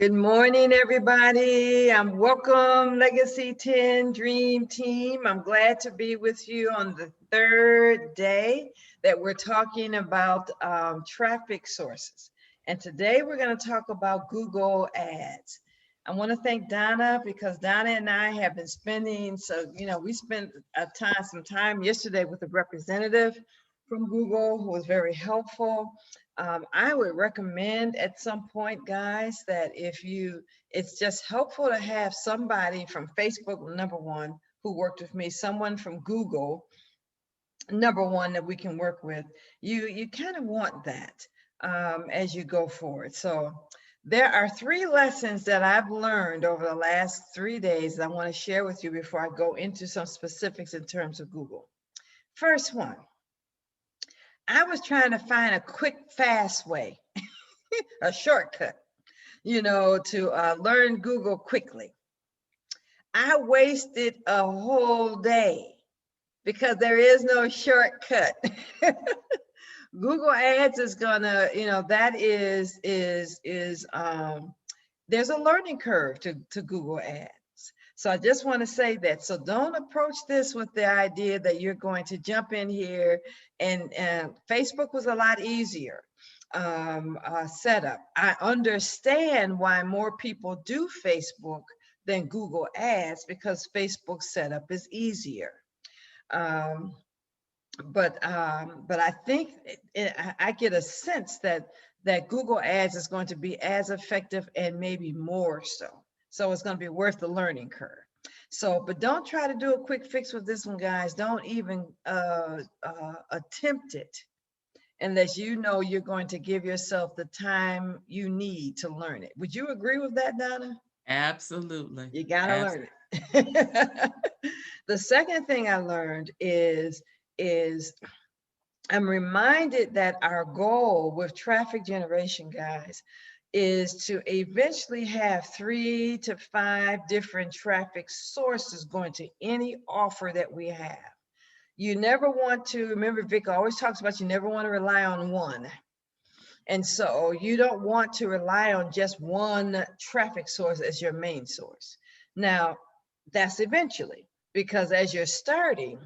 Good morning, everybody. Welcome, Legacy 10 Dream Team. I'm glad to be with you on the third day that we're talking about traffic sources. And today we're going to talk about Google Ads. I want to thank Donna because Donna and I have been spending, we spent some time yesterday with a representative from Google who was very helpful. I would recommend at some point, guys, that it's just helpful to have somebody from Facebook, number one, who worked with me, someone from Google, number one, that we can work with. You kind of want that as you go forward. So there are 3 lessons that I've learned over the last 3 days that I want to share with you before I go into some specifics in terms of Google. First one, I was trying to find a quick, fast way, a shortcut, to learn Google quickly. I wasted a whole day because there is no shortcut. Google Ads is gonna, there's a learning curve to Google Ads. So I just want to say that. So don't approach this with the idea that you're going to jump in here and Facebook was a lot easier setup. I understand why more people do Facebook than Google Ads because Facebook setup is easier. But I think I get a sense that Google Ads is going to be as effective and maybe more so. So it's going to be worth the learning curve. So, but don't try to do a quick fix with this one, guys. Don't even attempt it unless you know you're going to give yourself the time you need to learn it. Would you agree with that, Donna? Absolutely. You got to learn it. The second thing I learned is I'm reminded that our goal with traffic generation, guys, is to eventually have 3 to 5 different traffic sources going to any offer that we have. You never want to, remember Vic always talks about you never want to rely on one. And so you don't want to rely on just one traffic source as your main source. Now, that's eventually, because as you're starting,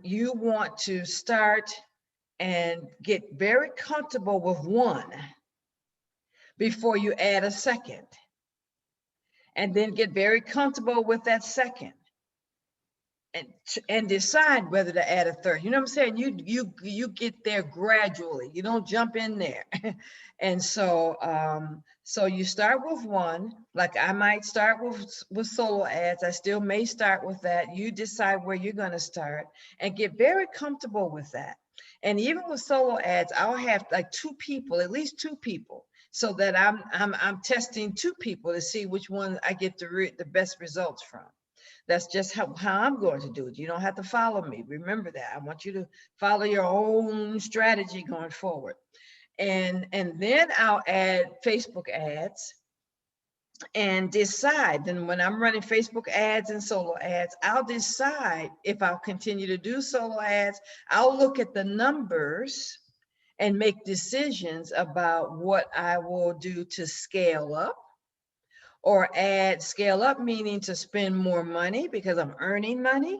you want to start and get very comfortable with one before you add a second, and then get very comfortable with that second, and decide whether to add a third. You know what I'm saying? You get there gradually. You don't jump in there. And so so you start with one. Like I might start with solo ads. I still may start with that. You decide where you're going to start and get very comfortable with that. And even with solo ads, I'll have like 2 people, at least 2 people, so that I'm testing 2 people to see which one I get the best results from. That's just how I'm going to do it. You don't have to follow me. Remember that. I want you to follow your own strategy going forward. And then I'll add Facebook ads and decide. Then when I'm running Facebook ads and solo ads, I'll decide if I'll continue to do solo ads. I'll look at the numbers and make decisions about what I will do to scale up or scale up, meaning to spend more money because I'm earning money.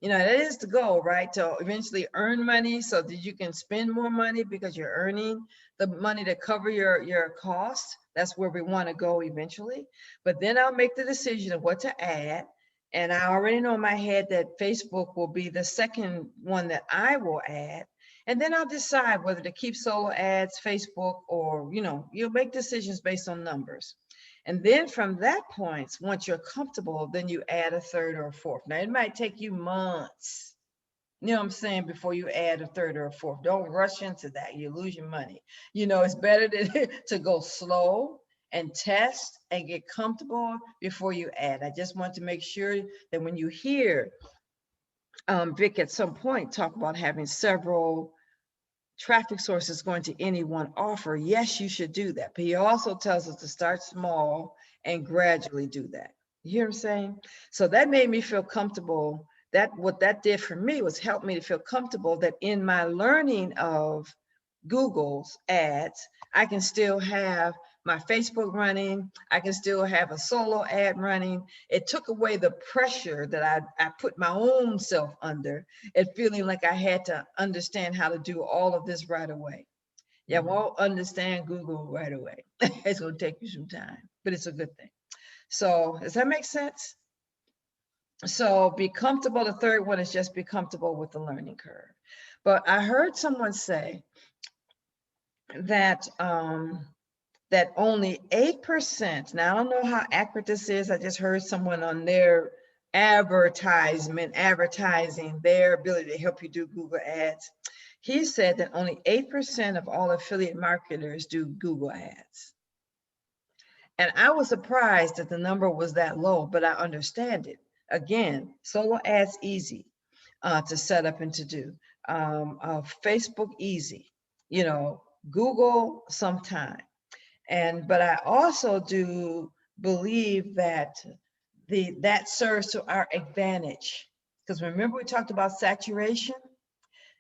That is the goal, right? To eventually earn money so that you can spend more money because you're earning the money to cover your costs. That's where we want to go eventually. But then I'll make the decision of what to add. And I already know in my head that Facebook will be the second one that I will add. And then I'll decide whether to keep solo ads, Facebook, or, you'll make decisions based on numbers. And then from that point, once you're comfortable, then you add a third or a fourth. Now, it might take you months, you know what I'm saying, before you add a third or a fourth. Don't rush into that. You lose your money. It's better to go slow and test and get comfortable before you add. I just want to make sure that when you hear Vic at some point talk about having several traffic sources going to any one offer, yes, you should do that. But he also tells us to start small and gradually do that. You hear what I'm saying? So that made me feel comfortable. What that did for me was help me to feel comfortable that in my learning of Google's ads, I can still have my Facebook running. I can still have a solo ad running. It took away the pressure that I put my own self under and feeling like I had to understand how to do all of this right away. Yeah, won't understand Google right away. It's going to take you some time, but it's a good thing. So does that make sense? So be comfortable. The third one is just be comfortable with the learning curve. But I heard someone say that that only 8%, now I don't know how accurate this is, I just heard someone on their advertising their ability to help you do Google ads. He said that only 8% of all affiliate marketers do Google ads. And I was surprised that the number was that low, but I understand it. Again, solo ads easy to set up and to do. Facebook easy, you know, Google sometime. But I also do believe that that serves to our advantage. Because remember we talked about saturation?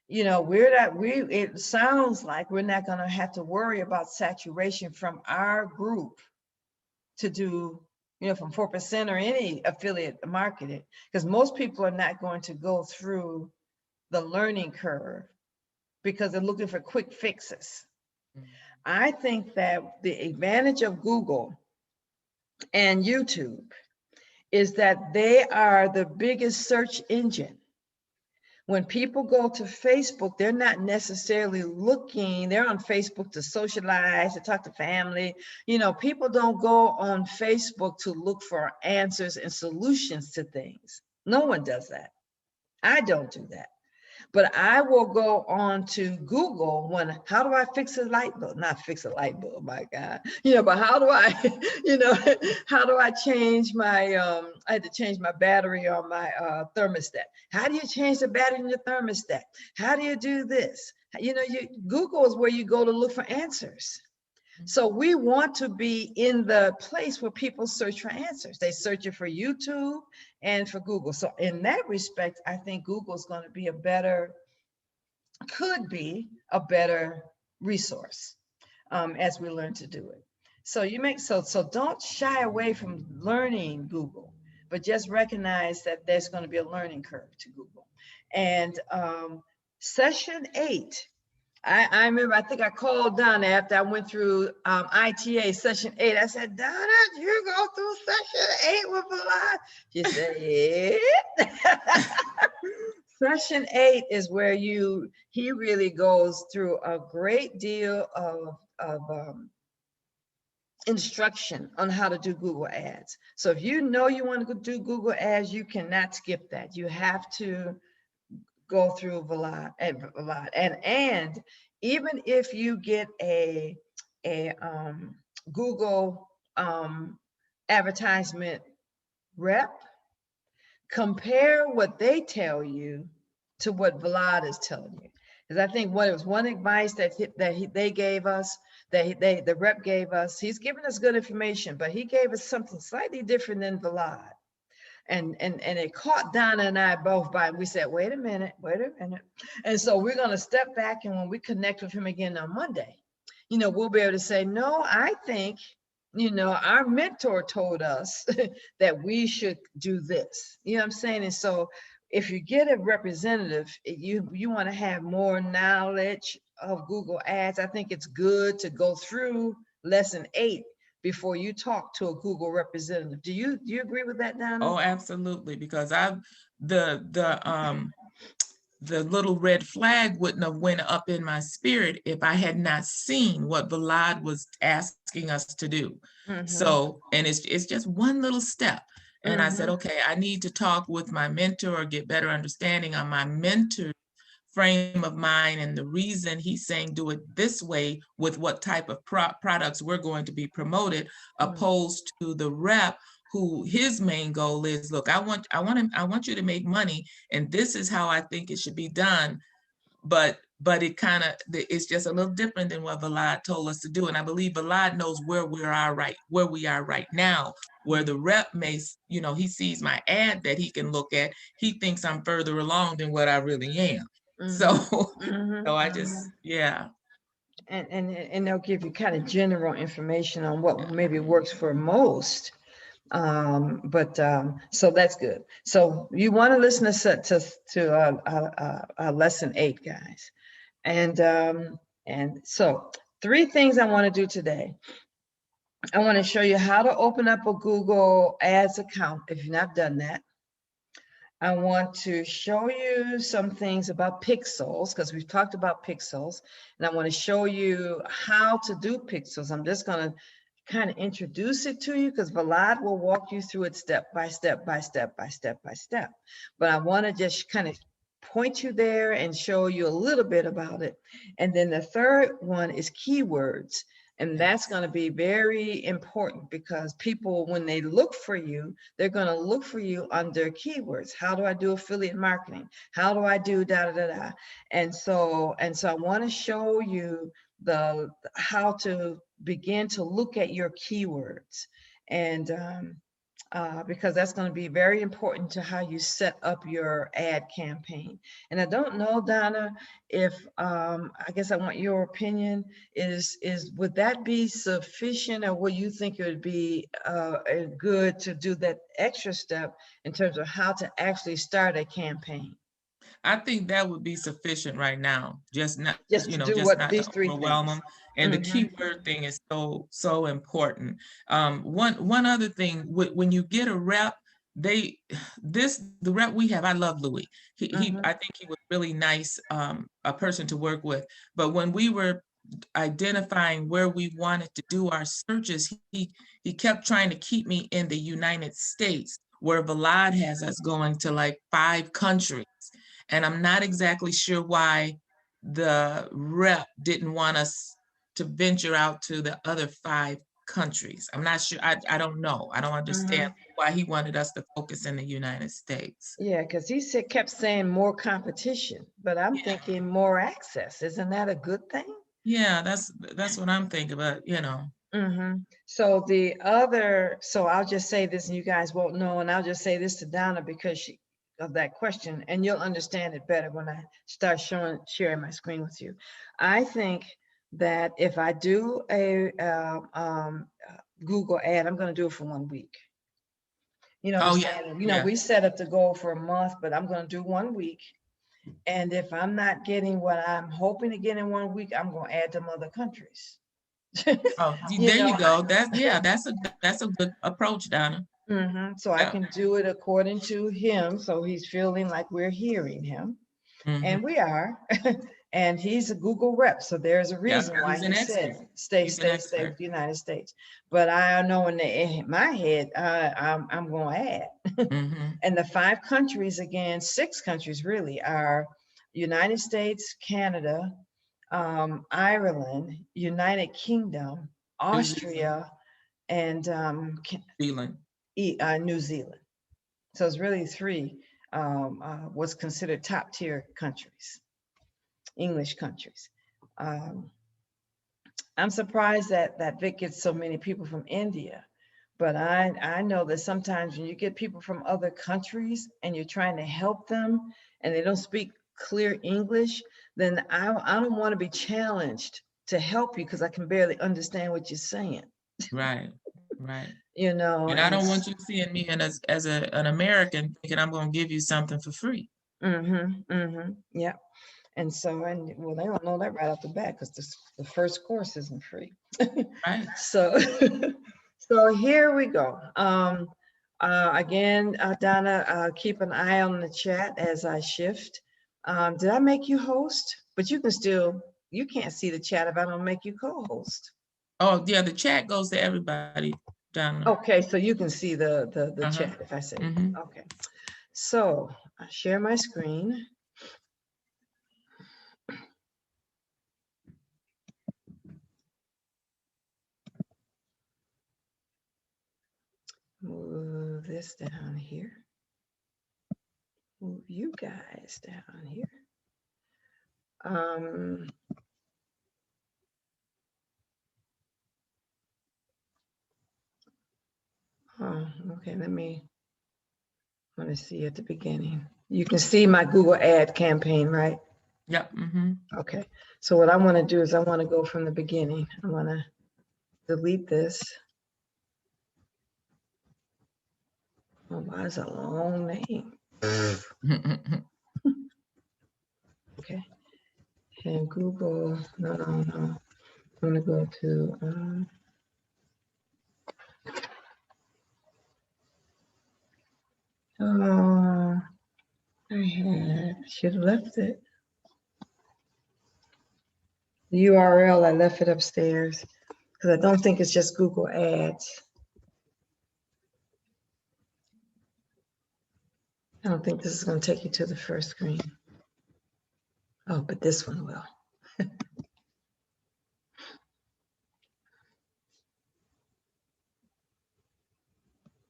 You know, it sounds like we're not gonna have to worry about saturation from our group to do, you know, from 4% or any affiliate marketing, because most people are not going to go through the learning curve because they're looking for quick fixes. I think that the advantage of Google and YouTube is that they are the biggest search engine. When people go to Facebook, they're not necessarily looking, they're on Facebook to socialize, to talk to family. You know, people don't go on Facebook to look for answers and solutions to things. No one does that. I don't do that. But I will go on to Google when, how do I fix a light bulb? Not fix a light bulb, my God. You know, but how do I, you know, how do I change my, I had to change my battery on my thermostat. How do you change the battery in your thermostat? How do you do this? You know, Google is where you go to look for answers. So we want to be in the place where people search for answers. They search it for YouTube and for Google. So in that respect, I think Google is going to be could be a better resource as we learn to do it. So so don't shy away from learning Google, but just recognize that there's going to be a learning curve to Google. And session 8. I remember, I think I called Donna after I went through ITA session 8. I said, Donna, you go through session 8 with Valad? She said, yeah. Session 8 is where he really goes through a great deal of instruction on how to do Google ads. So if you know you want to do Google ads, you cannot skip that. You have to go through Valad and even if you get a Google advertisement rep, compare what they tell you to what Valad is telling you. Because I think what it was one advice that they gave us, the rep gave us, he's given us good information, but he gave us something slightly different than Valad. And it caught Donna and I both by, we said, wait a minute. And so we're going to step back, and when we connect with him again on Monday, you know, we'll be able to say, no, I think, you know, our mentor told us that we should do this. You know what I'm saying? And so if you get a representative, you want to have more knowledge of Google ads. I think it's good to go through lesson 8 before you talk to a Google representative. Do you agree with that, Donna? Oh, absolutely. Because the little red flag wouldn't have went up in my spirit if I had not seen what Valad was asking us to do. So, and it's just one little step. And I said, okay, I need to talk with my mentor or get better understanding on my mentor frame of mind and the reason he's saying do it this way with what type of products we're going to be promoted, opposed to the rep who his main goal is, look, I want you to make money, and this is how I think it should be done. But it's just a little different than what Valad told us to do. And I believe Valad knows where we are right now, where the rep may, you know, he sees my ad that he can look at. He thinks I'm further along than what I really am. So I just, yeah. and they'll give you kind of general information on what maybe works for most. So that's good. So you want to listen to lesson 8, guys. And so 3 things I want to do today. I want to show you how to open up a Google Ads account if you've not done that. I want to show you some things about pixels, because we've talked about pixels, and I want to show you how to do pixels. I'm just going to kind of introduce it to you, because Vlad will walk you through it step by step by step by step by step. But I want to just kind of point you there and show you a little bit about it. And then the third one is keywords. And that's going to be very important, because people, when they look for you, they're going to look for you under keywords. How do I do affiliate marketing? How do I do da da da da? And so I want to show you how to begin to look at your keywords, and because that's going to be very important to how you set up your ad campaign. And I don't know, Donna, if I guess I want your opinion. Would that be sufficient, or would you think it would be good to do that extra step in terms of how to actually start a campaign? I think that would be sufficient right now. Just not, Just to do what these 3 overwhelm things. them. And the keyword thing is so important. One other thing, when you get a rep, the rep we have, I love Louis. I think he was really nice, a person to work with. But when we were identifying where we wanted to do our searches, he kept trying to keep me in the United States, where Vlad has us going to like 5 countries. And I'm not exactly sure why the rep didn't want us to venture out to the other 5 countries. I'm not sure. I don't know. I don't understand why he wanted us to focus in the United States. Yeah, because he kept saying more competition, but I'm thinking more access. Isn't that a good thing? Yeah, that's what I'm thinking about, So so I'll just say this, and you guys won't know, and I'll just say this to Donna because of that question, and you'll understand it better when I start sharing my screen with you. I think that if I do a Google ad, I'm going to do it for 1 week. We set up the goal for a month, but I'm going to do 1 week. And if I'm not getting what I'm hoping to get in 1 week, I'm going to add them other countries. Oh, there you go. That's a good approach, Donna. So I can do it according to him, so he's feeling like we're hearing him, and we are. And he's a Google rep, so there's a reason why he said stay with the United States. But I know in my head, I'm going to add. And the 5 countries, again, 6 countries really, are United States, Canada, Ireland, United Kingdom, Austria, and New Zealand. So it's really 3 what's considered top tier countries, English countries. I'm surprised that Vic gets so many people from India, but I know that sometimes when you get people from other countries and you're trying to help them and they don't speak clear English, then I don't want to be challenged to help you because I can barely understand what you're saying. Right. And I don't want you seeing me as an American thinking I'm going to give you something for free. Yeah. And well, they don't know that right off the bat because the first course isn't free. Right. So here we go. Again, Donna, keep an eye on the chat as I shift. Did I make you host? But you can't see the chat if I don't make you co-host. Oh yeah, the chat goes to everybody, Donna. Okay, so you can see the chat if I say. Okay. So I share my screen. Move this down here. Move you guys down here. Okay, let me see at the beginning. You can see my Google ad campaign, right? Yep. Mm-hmm. Okay, so what I want to do is I want to go from the beginning. I want to delete this. Oh, why is a long name? Okay, and Google, no, I'm gonna go to, oh, should have left it. The URL, I left it upstairs because I don't think it's just Google Ads. I don't think this is going to take you to the first screen. Oh, but this one will.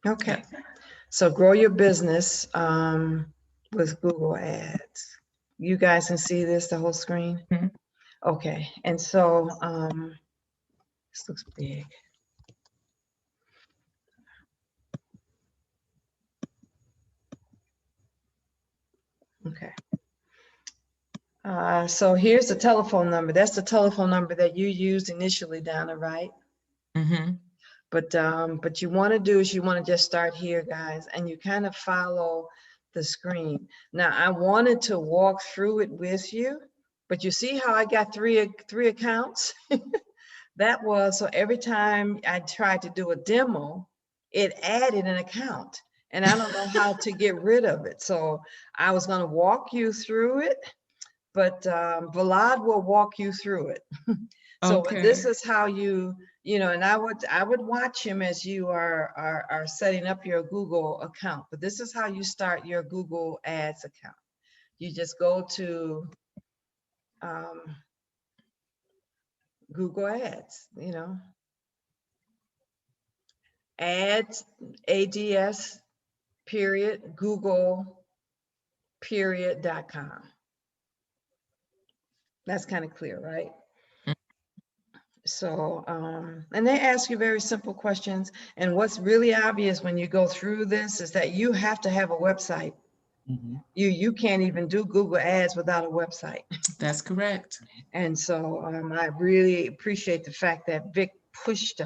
Okay, so grow your business with Google Ads. You guys can see this, the whole screen? Mhm. Okay, and so this looks big. Okay. So here's the telephone number. That's the telephone number that you used initially, Donna, right? Mm-hmm. But you want to do is you want to just start here, guys, and you kind of follow the screen. Now, I wanted to walk through it with you, but you see how I got three accounts? That was, so every time I tried to do a demo, it added an account, and I don't know how to get rid of it. So I was going to walk you through it, but Vlad will walk you through it. So Okay. this is how you know, and I would watch him as you are setting up your Google account. But this is how you start your Google Ads account. You just go to Google Ads, you know, ads, ADS, period, Google, period.com. That's kind of clear, right? So, and they ask you very simple questions. And what's really obvious when you go through this is that you have to have a website. Mm-hmm. You can't even do Google Ads without a website. That's correct. And so I really appreciate the fact that Vic encouraged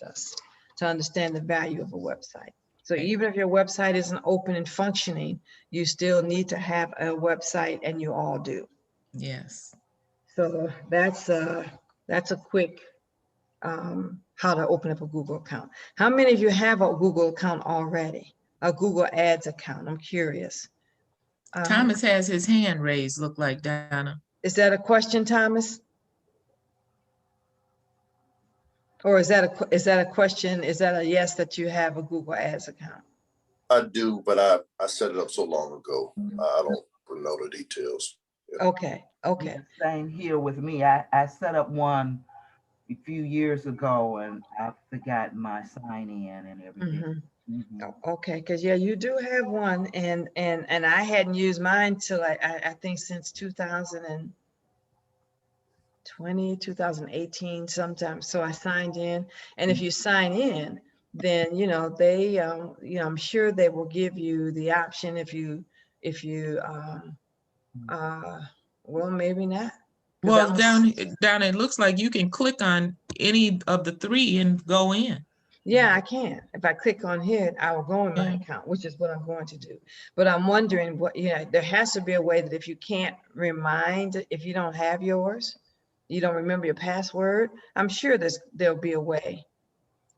us to understand the value of a website. So even if your website isn't open and functioning, you still need to have a website, and you all do. Yes. So that's a quick how to open up a Google account. How many of you have a Google account already? A Google Ads account? I'm curious. Thomas has his hand raised, look like, Donna. Is that a question, Thomas? Or is that a question? Is that a yes that you have a Google Ads account? I do, but I set it up so long ago. I don't know the details. Yeah. Okay. Okay. Yeah, same here with me. I set up one a few years ago, and I forgot my sign in and everything. Mm-hmm. Okay, because yeah, you do have one, and I hadn't used mine till I think since 2020, 2018 sometimes. So I signed in, and if you sign in, then you know they you know, I'm sure they will give you the option if you well, maybe not. Well, down it looks like you can click on any of the three and go in. Yeah, I can. If I click on here, I will go in my account, which is what I'm going to do. But I'm wondering what, there has to be a way that if you can't remind, if you don't have yours, you don't remember your password, I'm sure there'll be a way.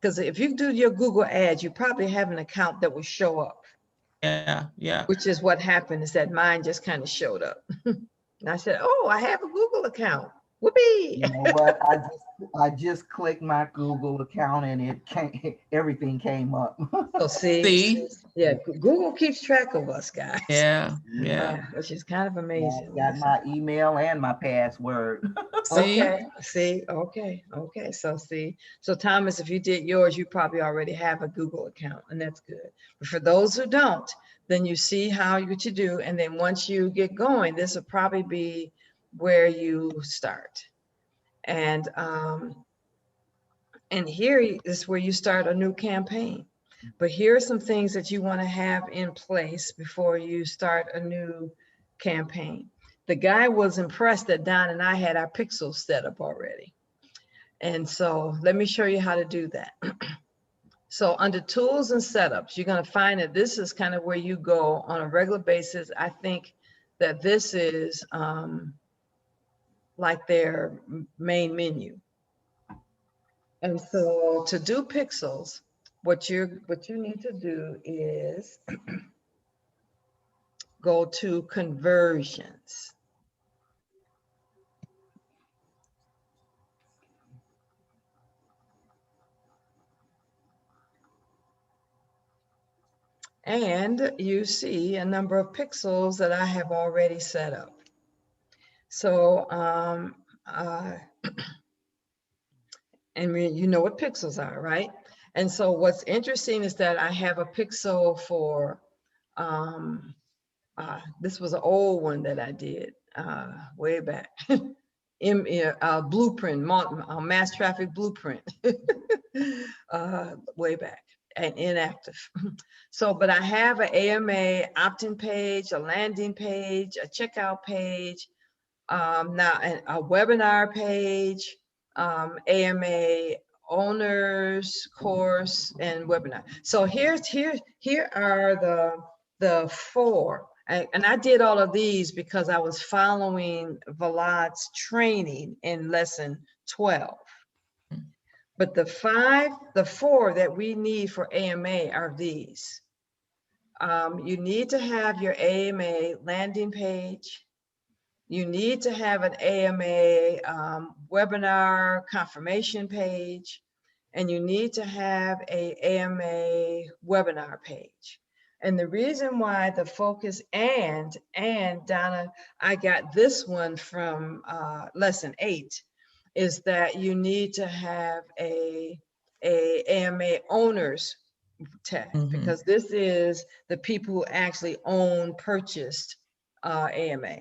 Because if you do your Google Ads, you probably have an account that will show up. Yeah, yeah. Which is what happened, is that mine just kind of showed up. And I said, oh, I have a Google account. Whoopee! You know what? I just clicked my Google account, and everything came up. So see, yeah, Google keeps track of us, guys. Yeah, which is kind of amazing. Yeah, got my email and my password. Okay, okay. So Thomas, if you did yours, you probably already have a Google account, and that's good. But for those who don't, then you see what you do, and then once you get going, this will probably be where you start. And here is where you start a new campaign. But here are some things that you want to have in place before you start a new campaign. The guy was impressed that Don and I had our pixels set up already. And so let me show you how to do that. So under tools and setups, you're going to find that this is kind of where you go on a regular basis. I think that this is like their main menu. And so to do pixels, what you need to do is go to conversions. And you see a number of pixels that I have already set up. So, and you know what pixels are, right? And so what's interesting is that I have a pixel for, this was an old one that I did way back. Blueprint, mass traffic blueprint, way back and inactive. So, but I have an AMA opt-in page, a landing page, a checkout page, now a webinar page, AMA owners course and webinar. So here are the four. And I did all of these because I was following Vlad's training in lesson 12. But the four that we need for AMA are these. You need to have your AMA landing page. You need to have an AMA webinar confirmation page. And you need to have an AMA webinar page. And the reason why the focus and Donna, I got this one from lesson 8, is that you need to have a AMA owners tag, because this is the people who actually purchased AMA.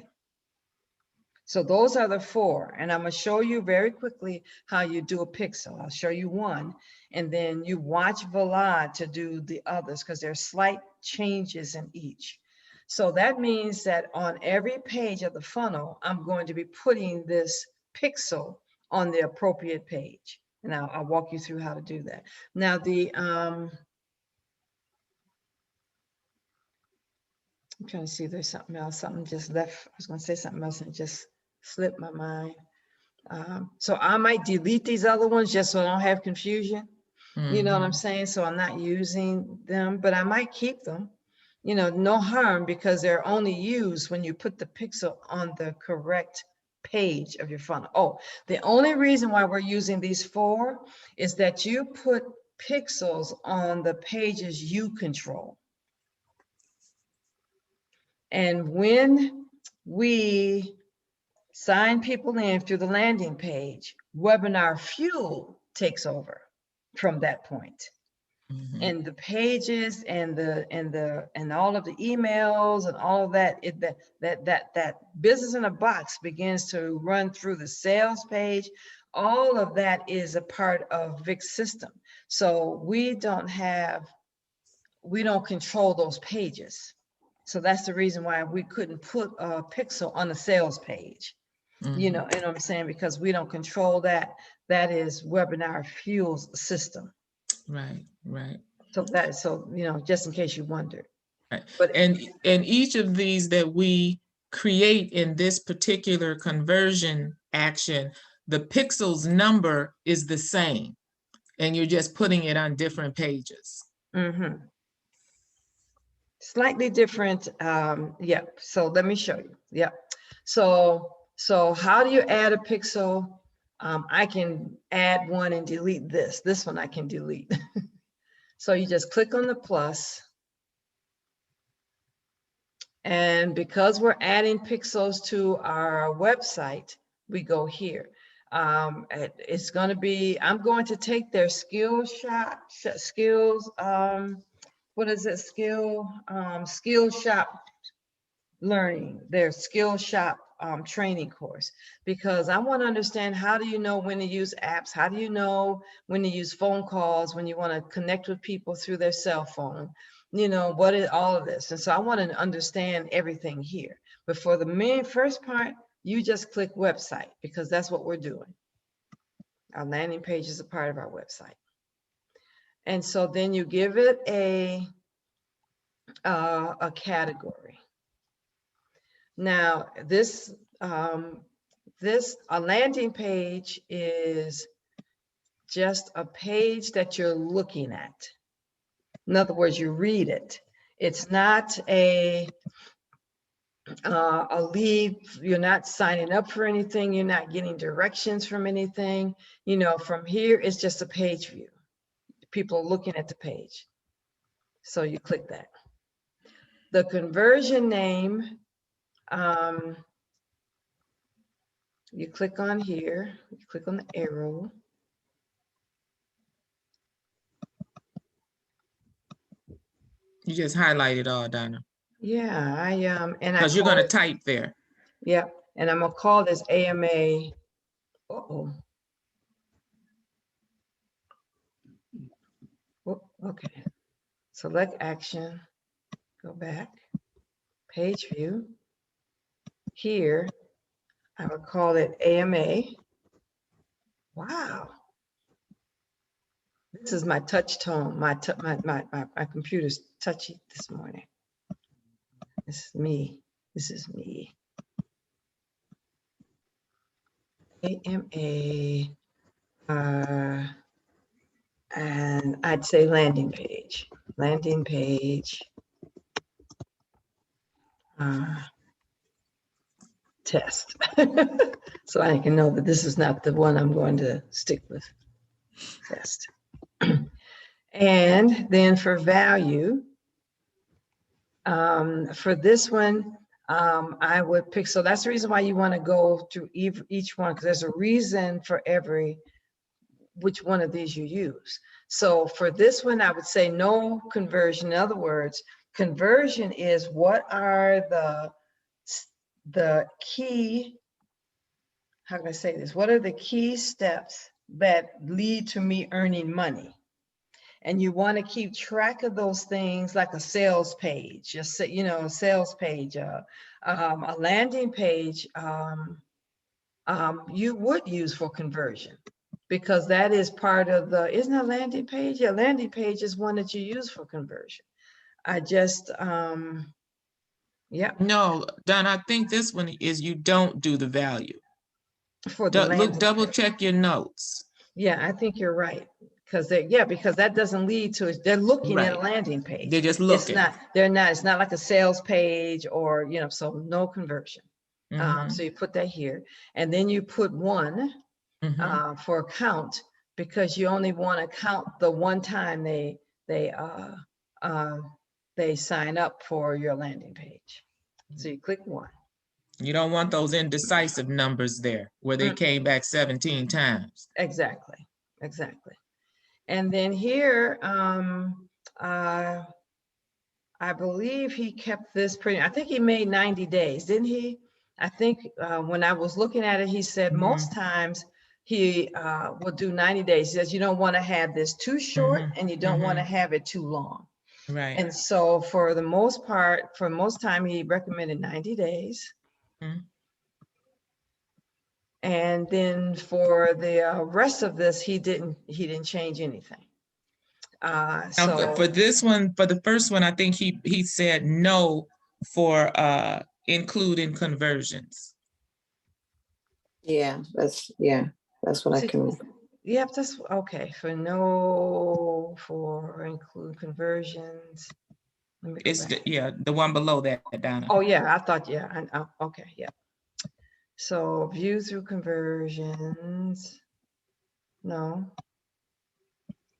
So those are the four, and I'm going to show you very quickly how you do a pixel. I'll show you one, and then you watch Vlad to do the others because there's slight changes in each. So that means that on every page of the funnel, I'm going to be putting this pixel on the appropriate page. And I'll walk you through how to do that. Now I'm trying to see if there's something else, something just left. I was going to say something else and just slipped my mind. So I might delete these other ones just so I don't have confusion. You know what I'm saying? So I'm not using them, but I might keep them. You know, no harm, because they're only used when you put the pixel on the correct page of your funnel. Oh, the only reason why we're using these four is that you put pixels on the pages you control. And when we sign people in through the landing page, Webinar Fuel takes over from that point. And the pages and all of the emails and all of that, that business in a box begins to run through the sales page. All of that is a part of Vic's system. So we don't control those pages. So that's the reason why we couldn't put a pixel on the sales page. You know what I'm saying? Because we don't control that. That is Webinar Fuel's system. Right. So you know, just in case you wondered. Right. But and each of these that we create in this particular conversion action, the pixels number is the same, and you're just putting it on different pages. Slightly different. Yep. So let me show you. Yep. So how do you add a pixel? I can add one and delete this. This one I can delete. So you just click on the plus. And because we're adding pixels to our website, we go here. It's going to be, I'm going to take their skills, what is it? Skillshop learning, their Skillshop training course, because I want to understand, how do you know when to use apps? How do you know when to use phone calls, when you want to connect with people through their cell phone? You know, what is all of this? And so I want to understand everything here. But for the main first part, you just click website because that's what we're doing. Our landing page is a part of our website. And so then you give it a category. Now, a landing page is just a page that you're looking at. In other words, you read it. It's not a lead. You're not signing up for anything. You're not getting directions from anything. You know, from here, it's just a page view. People are looking at the page. So you click that. The conversion name, you click on here, you click on the arrow. You just highlight it all, Donna. Yeah, and because you're going to type there. Yeah, and I'm gonna call this AMA. Uh-oh. Oh, okay. Select action, go back, page view. Here, I would call it AMA. Wow. This is my touch tone. My computer's touchy this morning. This is me. This is me. AMA, and I'd say landing page. Landing page. Test. So I can know that this is not the one I'm going to stick with. Test. And then for value, for this one, I would pick, so that's the reason why you want to go through each one, because there's a reason for which one of these you use. So for this one, I would say no conversion. In other words, conversion is what are the key, how can I say this? What are the key steps that lead to me earning money? And you want to keep track of those things like a sales page, just say, you know, a sales page, a landing page, you would use for conversion because that is part of isn't a landing page? Yeah, landing page is one that you use for conversion. I just, yeah. No, Don, I think this one is you don't do the value. For the Look, double check your notes. Yeah, I think you're right. Because because that doesn't lead to it. They're looking at a landing page. They're just looking. It's not like a sales page or, you know, so no conversion. So you put that here. And then you put one for count because you only want to count the one time they sign up for your landing page. So you click one. You don't want those indecisive numbers there where they came back 17 times. Exactly. And then here, I believe he kept this pretty, I think he made 90 days, didn't he? I think when I was looking at it, he said most times he will do 90 days. He says, you don't want to have this too short and you don't want to have it too long. Right. And so for the most part, for most time, he recommended 90 days. And then for the rest of this, he didn't change anything. So for this one, for the first one, I think he said no for including conversions. Yeah, that's what I can. Yep, that's okay. For include conversions. It's the one below that, Donna. Oh yeah, I thought okay, yeah. So view through conversions. No.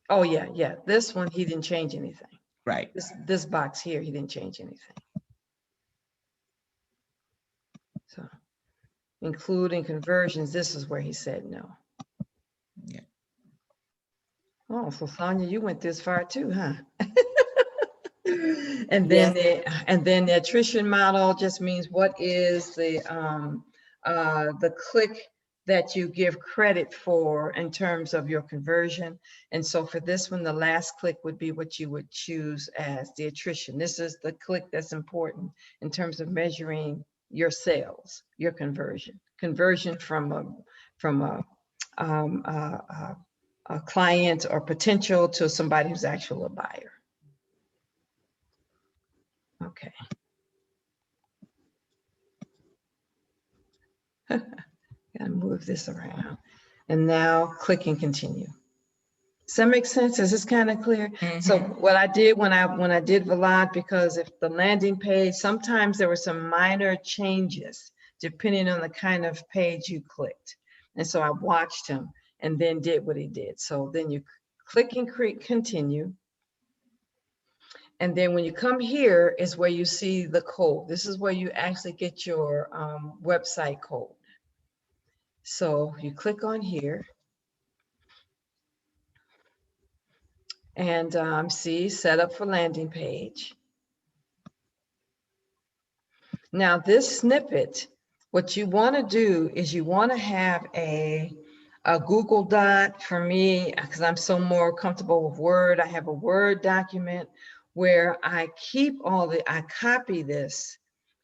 Oh yeah. This one he didn't change anything. Right. This box here he didn't change anything. So including conversions, this is where he said no. Yeah. Oh, so Sonia, you went this far too, huh? And then the attrition model just means what is the click that you give credit for in terms of your conversion. And so for this one, the last click would be what you would choose as the attrition. This is the click that's important in terms of measuring your sales, your conversion from a client or potential to somebody who's actually a buyer. Okay. Gotta move this around. And now click and continue. Does that make sense? Is this kind of clear? So what I did when I did Vlad, because if the landing page, sometimes there were some minor changes depending on the kind of page you clicked. And so I watched him and then did what he did. So then you click and continue. And then when you come here is where you see the code. This is where you actually get your website code. So you click on here and see set up for landing page. Now this snippet, what you want to do is you want to have a Google Doc. For me, because I'm so more comfortable with Word, I have a Word document where I keep I copy this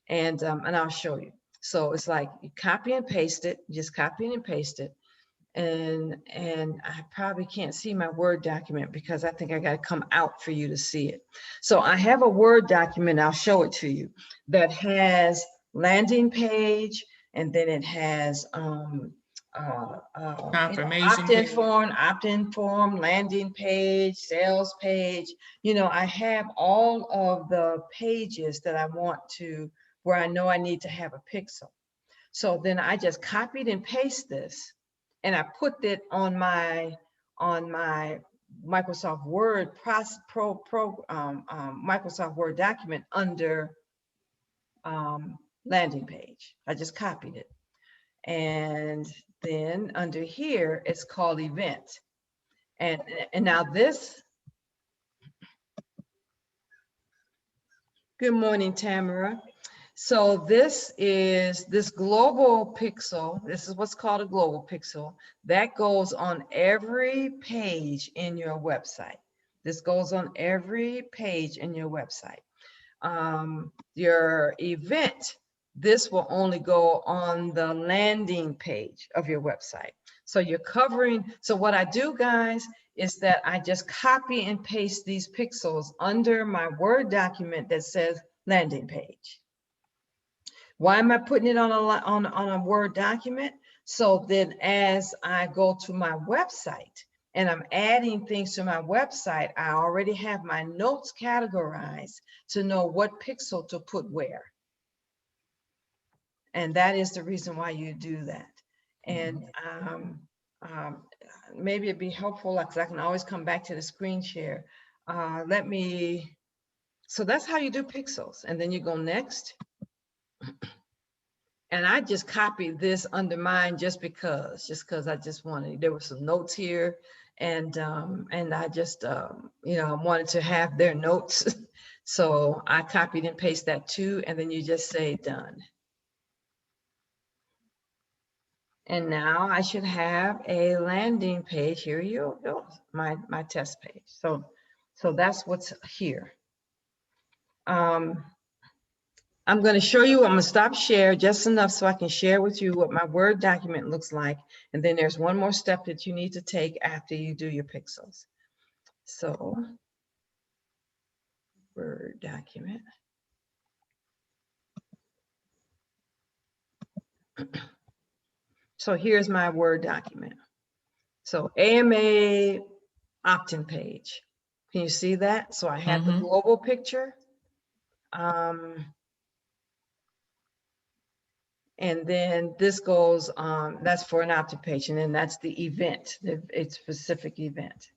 and I'll show you. So it's like you copy and paste it, just copy and paste it. And I probably can't see my Word document because I think I got to come out for you to see it. So I have a Word document, I'll show it to you, that has landing page, and then it has confirmation opt-in form, landing page, sales page. You know, I have all of the pages that I want to, where I know I need to have a pixel. So then I just copied and paste this, and I put it on my Microsoft Word Microsoft Word document under landing page. I just copied it. And then under here, it's called event. And now this, good morning, Tamara. So this is this global pixel. This is what's called a global pixel. That goes on every page in your website. This goes on every page in your website. Your event, this will only go on the landing page of your website. So you're covering, so what I do, guys, is that I just copy and paste these pixels under my Word document that says landing page. Why am I putting it on a Word document? So then as I go to my website and I'm adding things to my website, I already have my notes categorized to know what pixel to put where. And that is the reason why you do that. And maybe it'd be helpful, because I can always come back to the screen share. So that's how you do pixels. And then you go next. And I just copied this under mine just because I just wanted, there were some notes here, and I just, you know, I wanted to have their notes. So I copied and pasted that too, and then you just say done. And now I should have a landing page. Here you go, my test page. So that's what's here. I'm going to show you, I'm going to stop share just enough so I can share with you what my Word document looks like. And then there's one more step that you need to take after you do your pixels. So, Word document. So here's my Word document. So AMA opt-in page. Can you see that? So I have the global picture. And then this goes on, that's for an opt-in page, and then that's the event, it's specific event.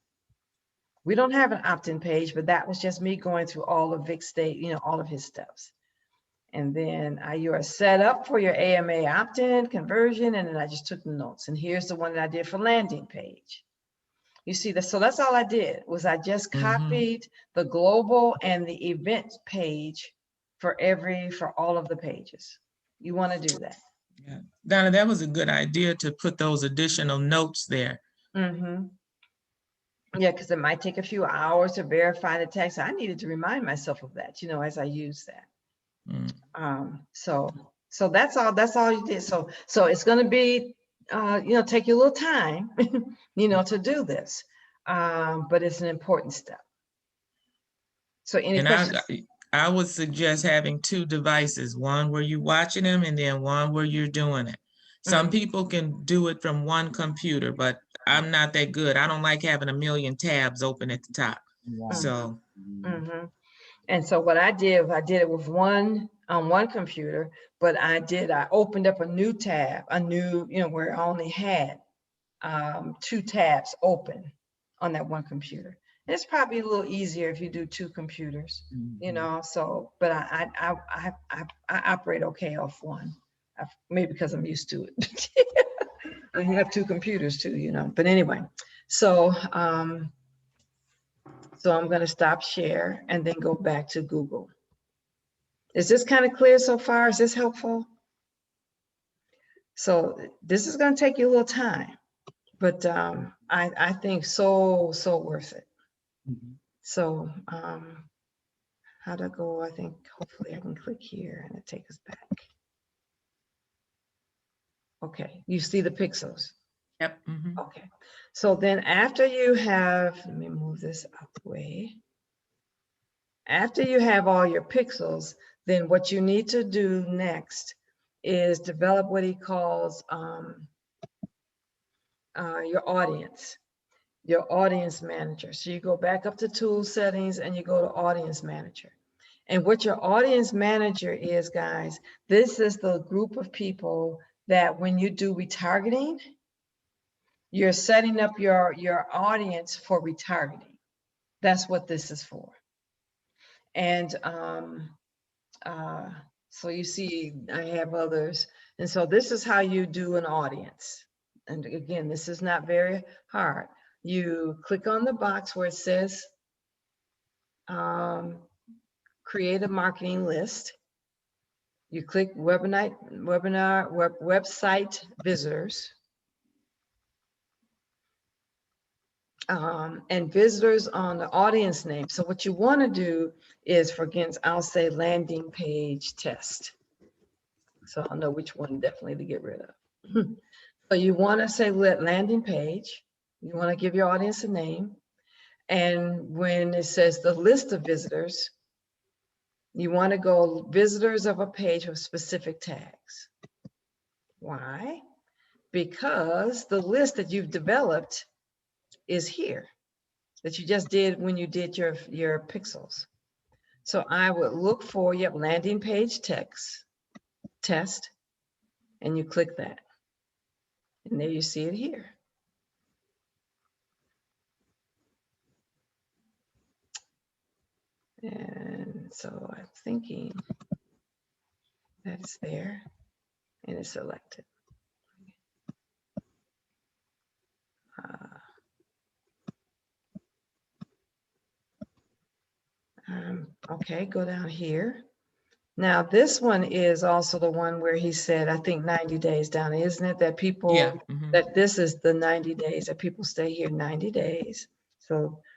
We don't have an opt-in page, but that was just me going through all of Vic's state, you know, all of his steps. And then you are set up for your AMA opt-in conversion, and then I just took the notes. And here's the one that I did for landing page. You see that? So that's all I did, was I just copied the global and the event page for all of the pages. You want to do that. Yeah. Donna, that was a good idea to put those additional notes there. Yeah, because it might take a few hours to verify the text. I needed to remind myself of that, you know, as I use that. So So that's all you did. So it's going to be, take you a little time, to do this. But it's an important step. So any And questions? I would suggest having 2 devices, one where you're watching them and then one where you're doing it. Some people can do it from one computer, but I'm not that good. I don't like having a million tabs open at the top. So. And so what I did it with on one computer, but I opened up a new tab, where I only had 2 tabs open on that one computer. It's probably a little easier if you do 2 computers, so, but I operate okay off one, maybe because I'm used to it. I have 2 computers too, but anyway, so I'm going to stop share and then go back to Google. Is this kind of clear so far? Is this helpful? So this is going to take you a little time, but I think so worth it. So how to go? I think hopefully I can click here and it takes us back. Okay, you see the pixels. Yep. Okay, so then after you have, let me move this out the way. After you have all your pixels, then what you need to do next is develop what he calls your audience manager. So you go back up to tool settings and you go to audience manager. And what your audience manager is, guys, this is the group of people that when you do retargeting, you're setting up your audience for retargeting. That's what this is for. And so you see, I have others. And so this is how you do an audience. And again, this is not very hard. You click on the box where it says create a marketing list. You click website visitors. And visitors on the audience name. So what you want to do is, for instance, I'll say landing page test. So I'll know which one definitely to get rid of. So you want to say landing page. You want to give your audience a name. And when it says the list of visitors, you want to go visitors of a page with specific tags. Why? Because the list that you've developed is here, that you just did when you did your pixels. So I would look for landing page test, and you click that. And there you see it here. And so I'm thinking that's there and it's selected. Okay, go down here. Now this one is also the one where he said, I think 90 days down, isn't it? That people, that this is the 90 days, that people stay here 90 days.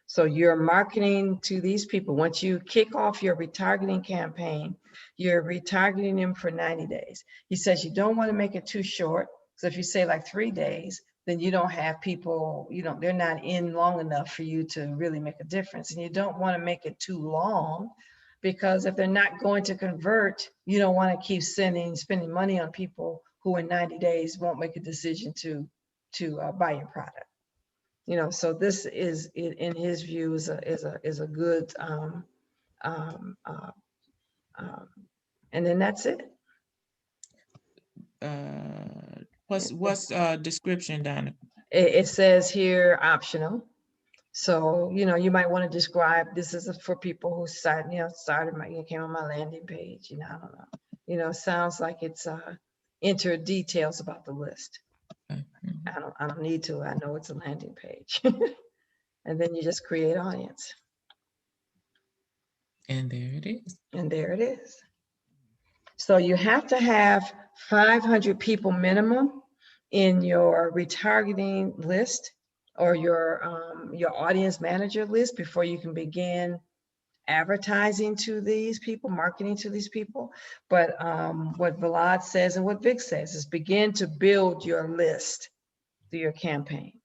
So you're marketing to these people. Once you kick off your retargeting campaign, you're retargeting them for 90 days. He says you don't want to make it too short. So if you say like 3 days, then you don't have people, they're not in long enough for you to really make a difference. And you don't want to make it too long, because if they're not going to convert, you don't want to keep spending money on people who in 90 days won't make a decision to buy your product. So this is, in his view, is a good, and then that's it. What's description, Donna? It says here optional. So, you might want to describe, this is for people who came on my landing page, I don't know, sounds like it's enter details about the list. I don't need to, I know it's a landing page. And then you just create audience. And there it is. And there it is. So you have to have 500 people minimum in your retargeting list or your audience manager list before you can begin advertising to these people, marketing to these people. But what Vlad says and what Vic says is begin to build your list through your campaign.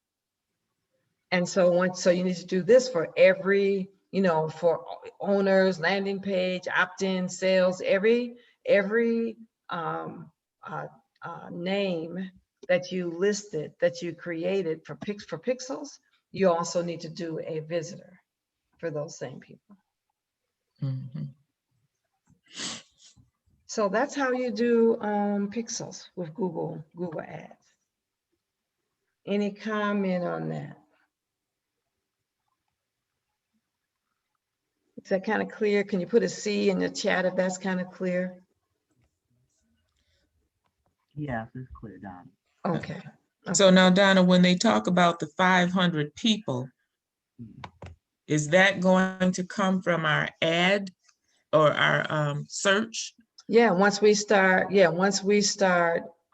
And so you need to do this for every, for owners, landing page, opt-in, sales, every name that you listed, that you created for Pixels, you also need to do a visitor for those same people. Mhm. So that's how you do Pixels with Google Ads. Any comment on that? Is that kind of clear? Can you put a C in the chat if that's kind of clear? Yes, it's clear, Donna. Okay. So now, Donna, when they talk about the 500 people, is that going to come from our ad or our search? Yeah, once we start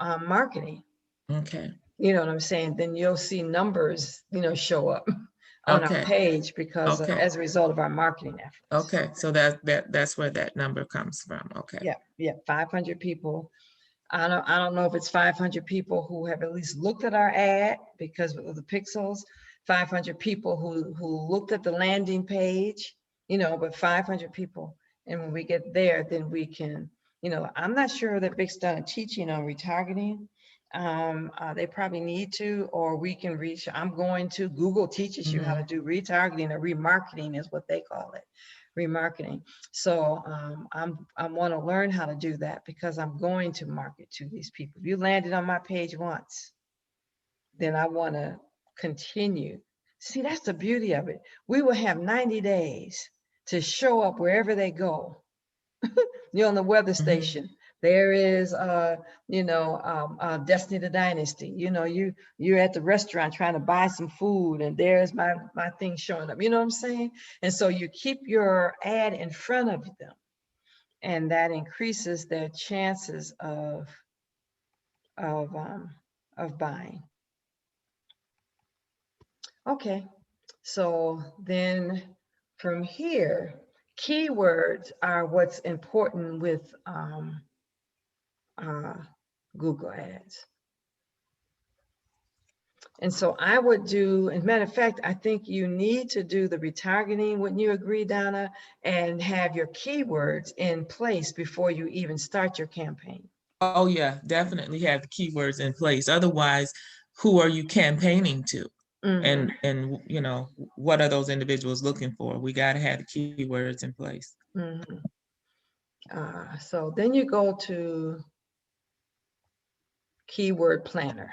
marketing, Okay. you know what I'm saying, then you'll see numbers, show up on our Okay. page because Okay. as a result of our marketing efforts. Okay, so that's where that number comes from. Okay. Yeah, 500 people. I don't know if it's 500 people who have at least looked at our ad because of the Pixels, 500 people who looked at the landing page, but 500 people. And when we get there, then we can, I'm not sure that Vic's done a teaching on retargeting. They probably need to, or we can reach, Google teaches you how to do retargeting or remarketing is what they call it, remarketing. So I want to learn how to do that because I'm going to market to these people. If you landed on my page once, then I want to continue. See, that's the beauty of it. We will have 90 days to show up wherever they go. You're on the weather station. There is, Destiny the Dynasty. You're at the restaurant trying to buy some food, and there's my thing showing up. You know what I'm saying? And so you keep your ad in front of them, and that increases their chances of buying. Okay, so then from here, keywords are what's important with Google Ads. And so I would do, as a matter of fact, I think you need to do the retargeting, wouldn't you agree, Donna? And have your keywords in place before you even start your campaign. Oh yeah, definitely have the keywords in place. Otherwise, who are you campaigning to? And what are those individuals looking for? We got to have the keywords in place. So then you go to Keyword Planner.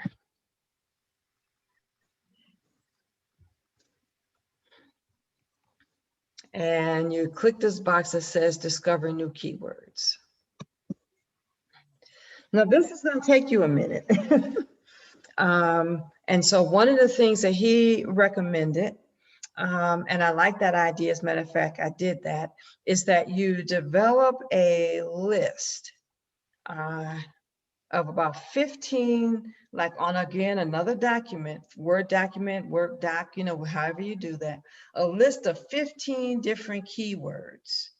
And you click this box that says discover new keywords. Now this is going to take you a minute. And so one of the things that he recommended, and I like that idea, as a matter of fact, I did that, is that you develop a list of about 15, like on, again, another document, Word document, Word doc, however you do that, a list of 15 different keywords.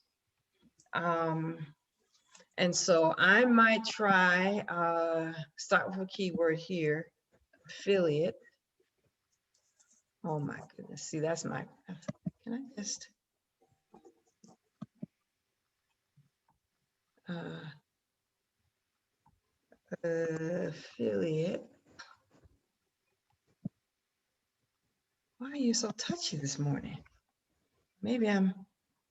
And so I might try, start with a keyword here, affiliate. Oh my goodness, see, that's my, can I just, affiliate. Why are you so touchy this morning? Maybe I'm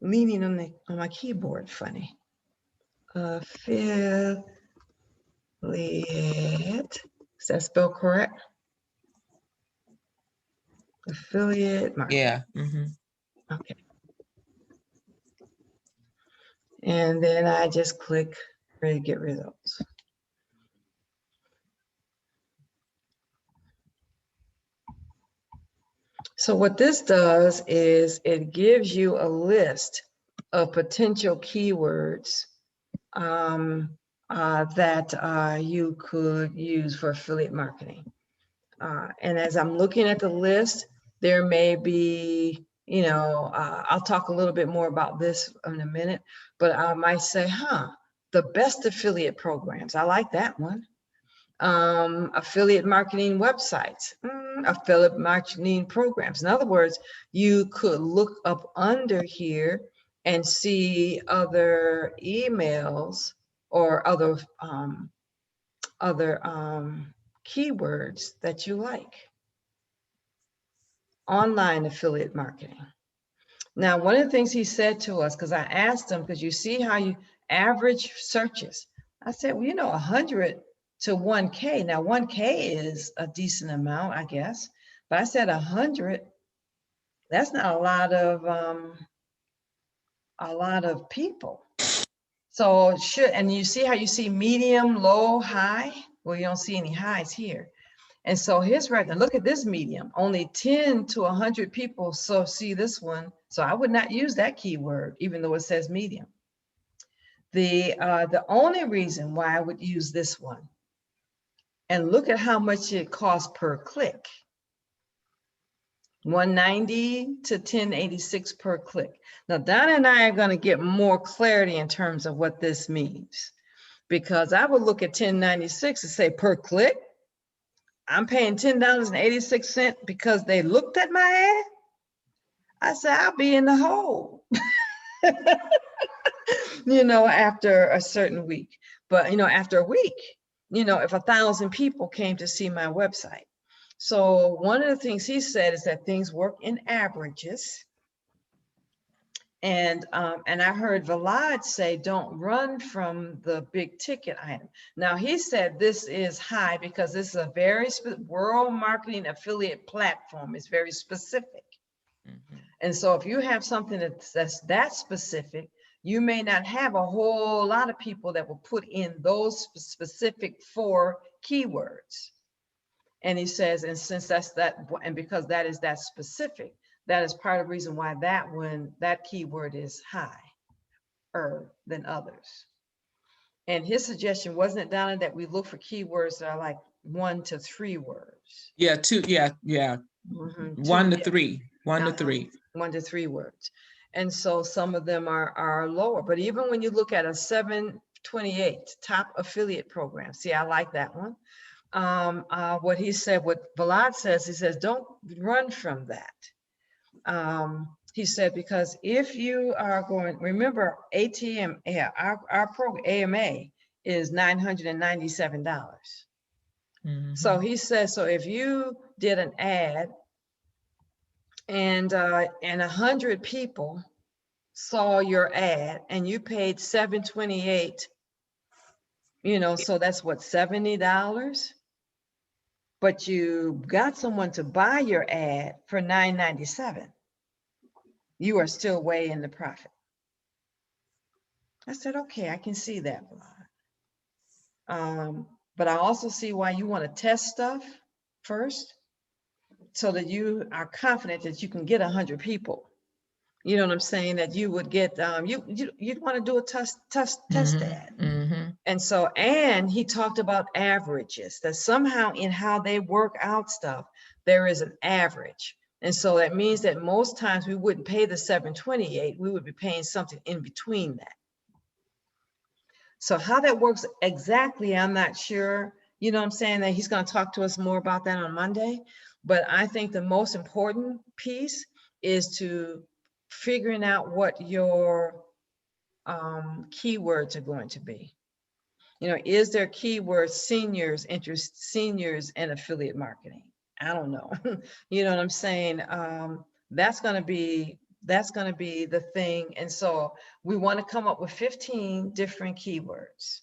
leaning on my keyboard funny. Affiliate, is that spelled correct? Affiliate marketing. Yeah. Okay. And then I just click ready to get results. So what this does is it gives you a list of potential keywords that you could use for affiliate marketing. And as I'm looking at the list, there may be You know, I'll talk a little bit more about this in a minute, but I might say, the best affiliate programs. I like that one. Affiliate marketing websites, affiliate marketing programs. In other words, you could look up under here and see other emails or other keywords that you like. Online affiliate marketing. Now, one of the things he said to us, because I asked him, because you see how you average searches. I said, well, you know, 100 to 1K. Now, 1K is a decent amount, I guess. But I said 100, that's not a lot of people. So and you see how you see medium, low, high? Well, you don't see any highs here. And so his record, look at this medium, only 10 to 100 people. So see this one. So I would not use that keyword, even though it says medium. The only reason why I would use this one, and look at how much it costs per click. 190 to 1086 per click. Now, Donna and I are going to get more clarity in terms of what this means, because I would look at 1096 and say per click, I'm paying $10.86 because they looked at my ad. I said, I'll be in the hole, you know, after a certain week. But, you know, after a week, you know, if 1,000 people came to see my website. So one of the things he said is that things work in averages. And I heard Vlad say, don't run from the big ticket item. Now he said this is high because this is a very world marketing affiliate platform. It's very specific. Mm-hmm. And so if you have something that's that specific, you may not have a whole lot of people that will put in those specific 4 keywords. And he says, and since that's that, and because that is that specific, that is part of the reason why that keyword is higher than others. And his suggestion, wasn't it, Donna, that we look for keywords that are like 1 to 3 words? Yeah, 2, yeah. Mm-hmm. 1 to 3, 1 to 3. 1 to 3 words. And so some of them are lower, but even when you look at a 728 top affiliate program, see, I like that one. What he said, what Vlad says, he says, don't run from that. He said, because if you are going, remember ATM, our program AMA is $997. Mm-hmm. So he says, so if you did an ad and 100 people saw your ad and you paid $728, you know, so that's what, $70? But you got someone to buy your ad for $997. You are still way in the profit. I said, okay, I can see that, Vlad. But I also see why you want to test stuff first, so that you are confident that you can get 100 people. You know what I'm saying? That you would get, you'd want to do a test ad. Mm-hmm. And so, and he talked about averages, that somehow in how they work out stuff, there is an average. And so that means that most times we wouldn't pay the $728, we would be paying something in between that. So how that works exactly, I'm not sure. You know what I'm saying? That he's going to talk to us more about that on Monday. But I think the most important piece is to figuring out what your keywords are going to be. You know, is there keyword seniors in affiliate marketing? I don't know. You know what I'm saying? That's going to be the thing. And so we want to come up with 15 different keywords.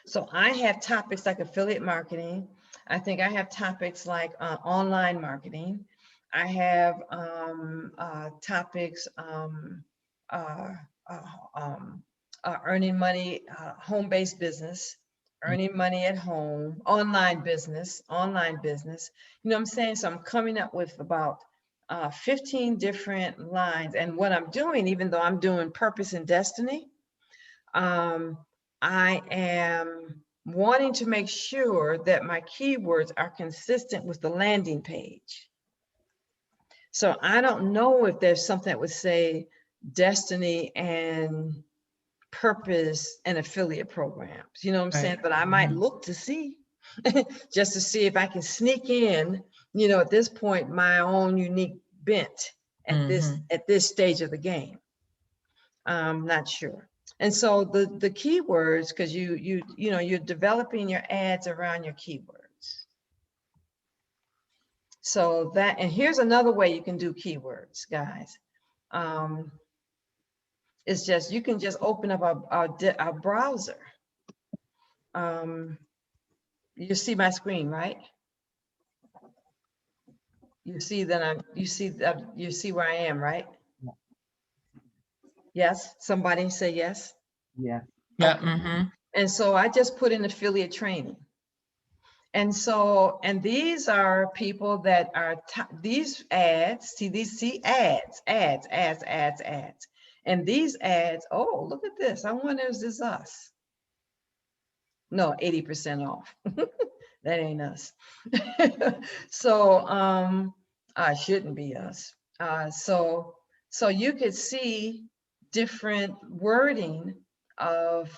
So I have topics like affiliate marketing. I think I have topics like online marketing. I have topics earning money, home-based business, earning money at home, online business. You know what I'm saying? So I'm coming up with about 15 different lines. And what I'm doing, even though I'm doing purpose and destiny, I am wanting to make sure that my keywords are consistent with the landing page. So I don't know if there's something that would say destiny and purpose and affiliate programs, you know what I'm saying? Right. But I might Mhm. look to see, just to see if I can sneak in, at this point, my own unique bent at this stage of the game. I'm not sure. And so the keywords, because you're developing your ads around your keywords. So that, and here's another way you can do keywords, guys. It's just, you can just open up a browser. You see my screen, right? You see that you see where I am, right? Yes, somebody say yes. Yeah. Yeah. Okay. Mhm. And so I just put in affiliate training. And so, and these are people that are, these ads, see ads. And these ads, oh, look at this. I wonder, is this us? No, 80% off. That ain't us. So shouldn't be us. So you could see different wording of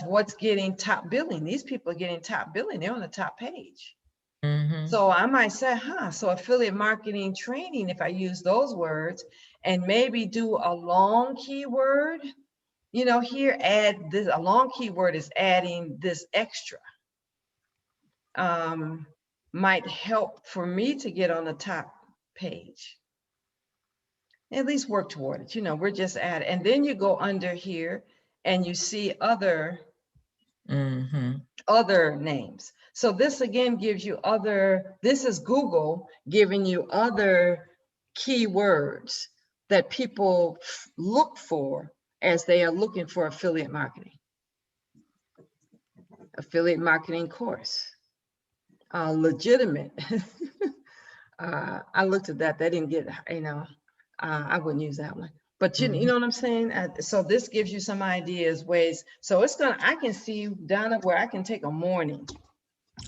what's getting top billing. These people are getting top billing. They're on the top page. Mhm. So I might say, so affiliate marketing training, if I use those words and maybe do a long keyword, here add this, a long keyword is adding this extra. Might help for me to get on the top page. At least work toward it. We're just at it. And then you go under here and you see other names. So this again gives you this is Google giving you other keywords that people look for as they are looking for affiliate marketing. Affiliate marketing course. Legitimate. I looked at that. They didn't get, I wouldn't use that one. But you know what I'm saying? So this gives you some ideas, ways. So I can see, Donna, where I can take a morning.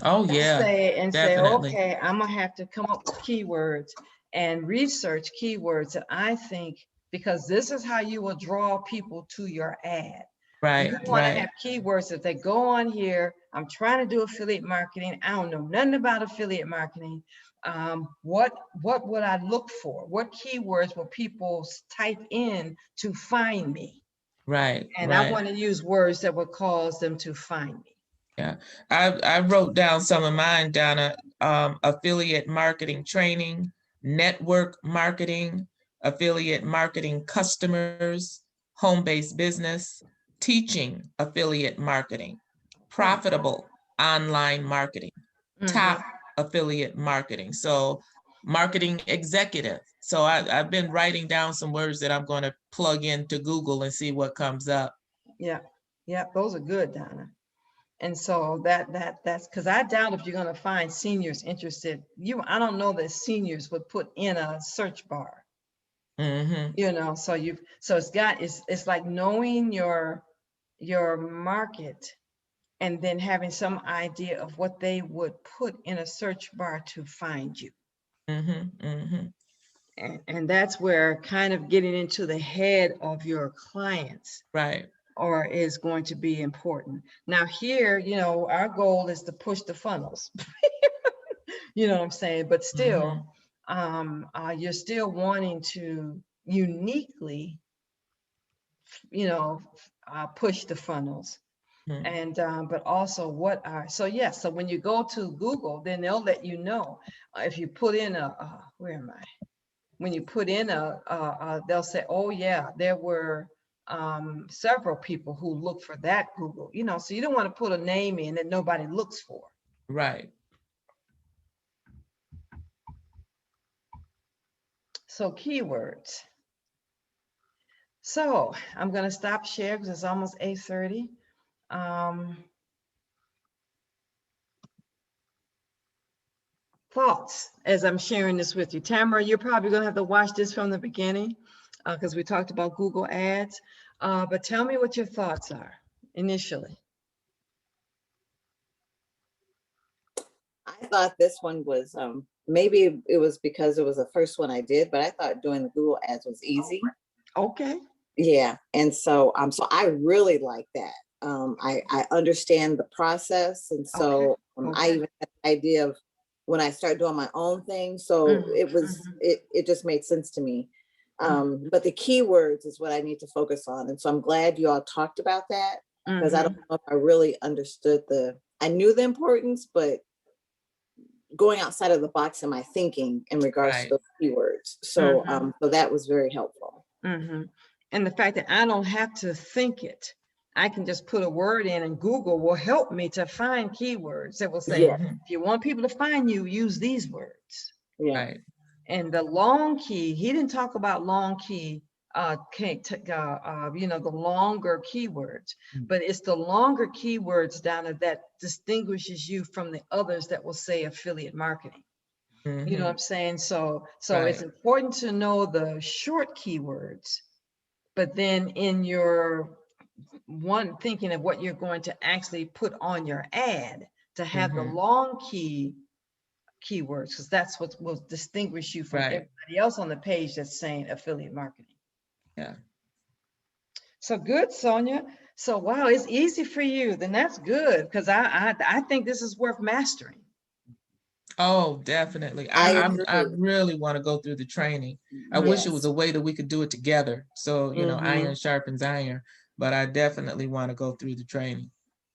Oh yeah. Say, okay, I'm gonna have to come up with keywords and research keywords that I think, because this is how you will draw people to your ad. Right. You want to have keywords that they go on here. I'm trying to do affiliate marketing. I don't know nothing about affiliate marketing. What would I look for? What keywords will people type in to find me? Right. And I want to use words that would cause them to find me. Yeah, I wrote down some of mine, Donna. Affiliate marketing training, network marketing, affiliate marketing customers, home-based business, teaching affiliate marketing, profitable online marketing, top affiliate marketing. So marketing executive. So I've been writing down some words that I'm going to plug into Google and see what comes up. Yeah, those are good, Donna. And so that's because I doubt if you're going to find seniors interested. I don't know that seniors would put in a search bar. So it's like knowing your market and then having some idea of what they would put in a search bar to find you. And that's where kind of getting into the head of your clients. Right. Or is going to be important. Now here, our goal is to push the funnels. You know what I'm saying? But still, you're still wanting to uniquely, push the funnels. And but also so when you go to Google, then they'll let you know if you put in where am I? When you put in they'll say, oh yeah, there were several people who look for that Google, so you don't want to put a name in that nobody looks for. Right. So keywords. So I'm going to stop share because it's almost 8:30. Thoughts as I'm sharing this with you. Tamara, you're probably going to have to watch this from the beginning because we talked about Google Ads. But tell me what your thoughts are initially. I I thought this one was, maybe it was because it was the first one I did, but I thought doing the Google ads was easy. Okay. Yeah, and so so I really like that. I understand the process, and so I Okay. even had the idea of when I start doing my own thing. So Mhm, it was it just made sense to me. But the keywords is what I need to focus on, and so I'm glad you all talked about that, because I don't know if I really understood I knew the importance, but going outside of the box in my thinking in regards to Right. those keywords. So so that was very helpful. And the fact that I don't have to think it, I can just put a word in and Google will help me to find keywords that will say, Yeah. Mhm. if you want people to find you, use these words. Yeah. Right. And the long key, he didn't talk about long key, you know, the longer keywords, but it's the longer keywords, Donna, that distinguishes you from the others that will say affiliate marketing. You know what I'm saying? So it's Right. important to know the short keywords, but then in your thinking of what you're going to actually put on your ad, to have the Mhm. long keywords, because that's what will distinguish you from Right. everybody else on the page that's saying affiliate marketing. Yeah. So good, Sonia. So wow, it's easy for you. Then that's good, because I think this is worth mastering. Oh, definitely. I I agree. really want to go through the training. I wish it was Yes. a way that we could do it together. So, you know, Mhm. iron sharpens iron, but I definitely want to go through the training.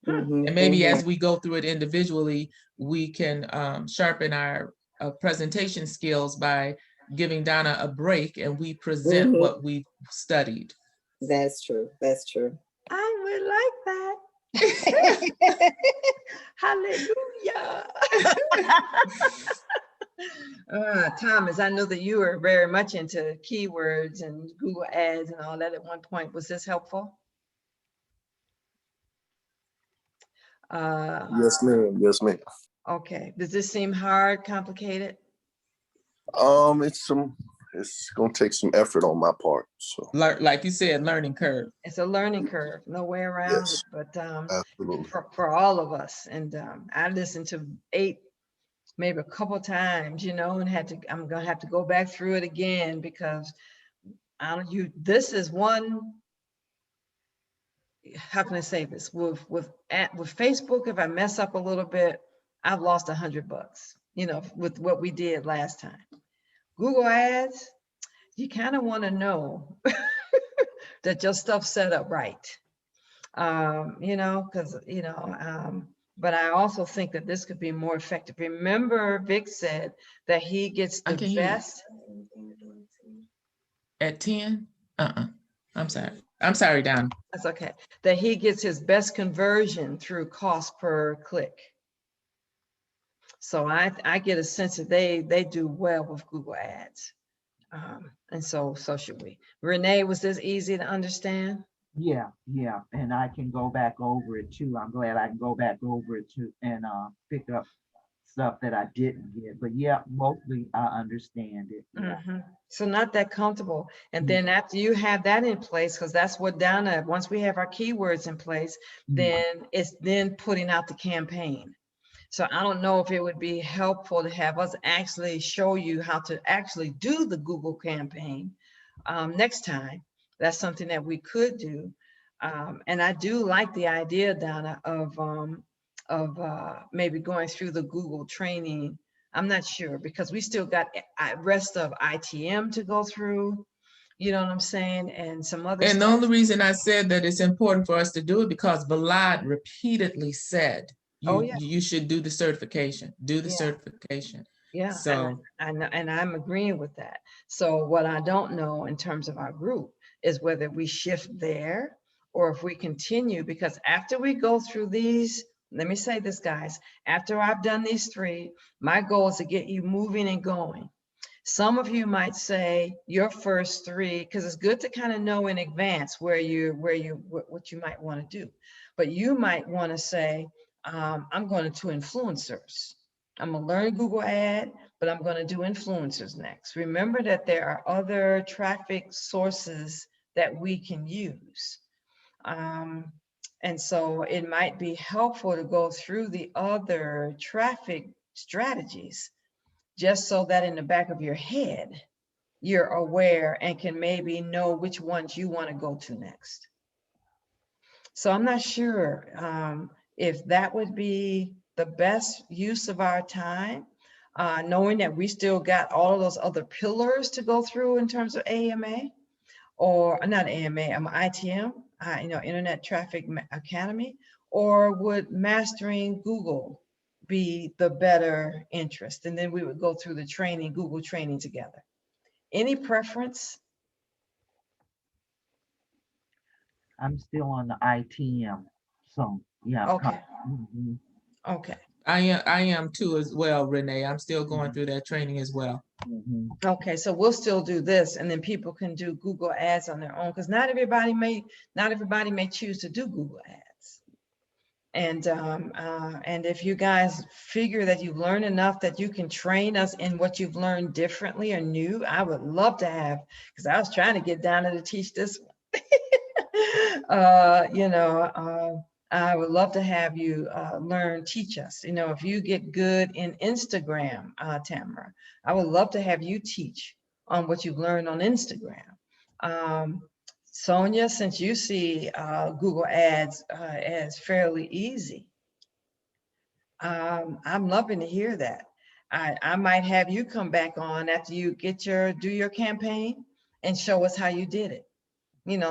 Mhm. And Same maybe here. as we go through it individually, we can sharpen our presentation skills by giving Donna a break and we present Mhm. what we've studied. That's true. That's true. I would like that. Hallelujah. Thomas, I know that you were very much into keywords and Google ads and all that at one point. Was this helpful? Yes, ma'am. Yes, ma'am. Okay. Does this seem hard, complicated? It's gonna take some effort on my part. So Like you said, learning curve. It's a learning curve, no way around it, yes, but absolutely. for all of us. And I listened to 8, maybe a couple times, you know, and I'm gonna have to go back through it again, because this is one, how can I say this? With Facebook, if I mess up a little bit, I've lost $100, you know, with what we did last time. Google ads, you kind of want to know that your stuff's set up right. You know, because, you know, but I also think that this could be more effective. Remember, Vic said that he gets I the can hear you. best. At 10? I'm sorry. I'm sorry, Donna. That's okay. That he gets his best conversion through cost per click. So I get a sense that they do well with Google ads. And so should we. Renee, was this easy to understand? Yeah, yeah, and I can go back over it too. I'm glad I can go back over it too and pick up stuff that I didn't get. But yeah, mostly I understand it. Yeah. So not that comfortable. And then after you have that in place, because that's what Donna, once we have our keywords in place, then it's then putting out the campaign. So I don't know if it would be helpful to have us actually show you how to actually do the Google campaign next time. That's something that we could do. And I do like the idea, Donna, of maybe going through the Google training. I'm not sure, because we still got rest of ITM to go through, you know what I'm saying? And some other And the stuff. only reason I said that it's important for us to do it because Vlad repeatedly said, Oh, yeah. you should do the certification, do the Yeah. certification. Yeah, So and I'm agreeing with that. So what I don't know in terms of our group is whether we shift there or if we continue, because after we go through these, let me say this, guys, after I've done these 3, my goal is to get you moving and going. Some of you might say your first 3, because it's good to kind of know in advance what you might want to do. But you might want to say, I'm going to influencers. I'm going to learn Google ad, but I'm going to do influencers next. Remember that there are other traffic sources that we can use. And so it might be helpful to go through the other traffic strategies, just so that in the back of your head, you're aware and can maybe know which ones you want to go to next. So I'm not sure if that would be the best use of our time, knowing that we still got all of those other pillars to go through in terms of AMA, or not AMA, ITM, Internet Traffic Academy, or would mastering Google be the better interest? And then we would go through the training, Google training together. Any preference? I'm still on the ITM, so yeah. Okay. Mhm. Okay. I am too as well, Renee. I'm still going through that training as well. Mhm. Okay, so we'll still do this, and then people can do Google Ads on their own, because not everybody may choose to do Google Ads. And if you guys figure that you've learned enough that you can train us in what you've learned differently or new, I would love to have, because I was trying to get Donna to teach this one. I would love to have you teach us. If you get good in Instagram, Tamara, I would love to have you teach on what you've learned on Instagram. Sonia, since you see Google Ads as fairly easy, I'm loving to hear that. I might have you come back on after you do your campaign and show us how you did it.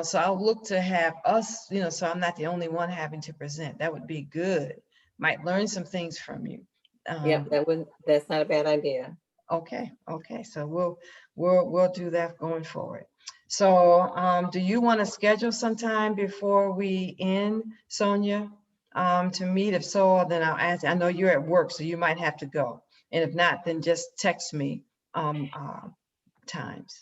So I'll look to have us, so I'm not the only one having to present. That would be good. Might learn some things from you. Yep, that's not a bad idea. Okay. So we'll do that going forward. So do you want to schedule some time before we end, Sonia, to meet? If so, then I'll ask. I know you're at work, so you might have to go. And if not, then just text me times.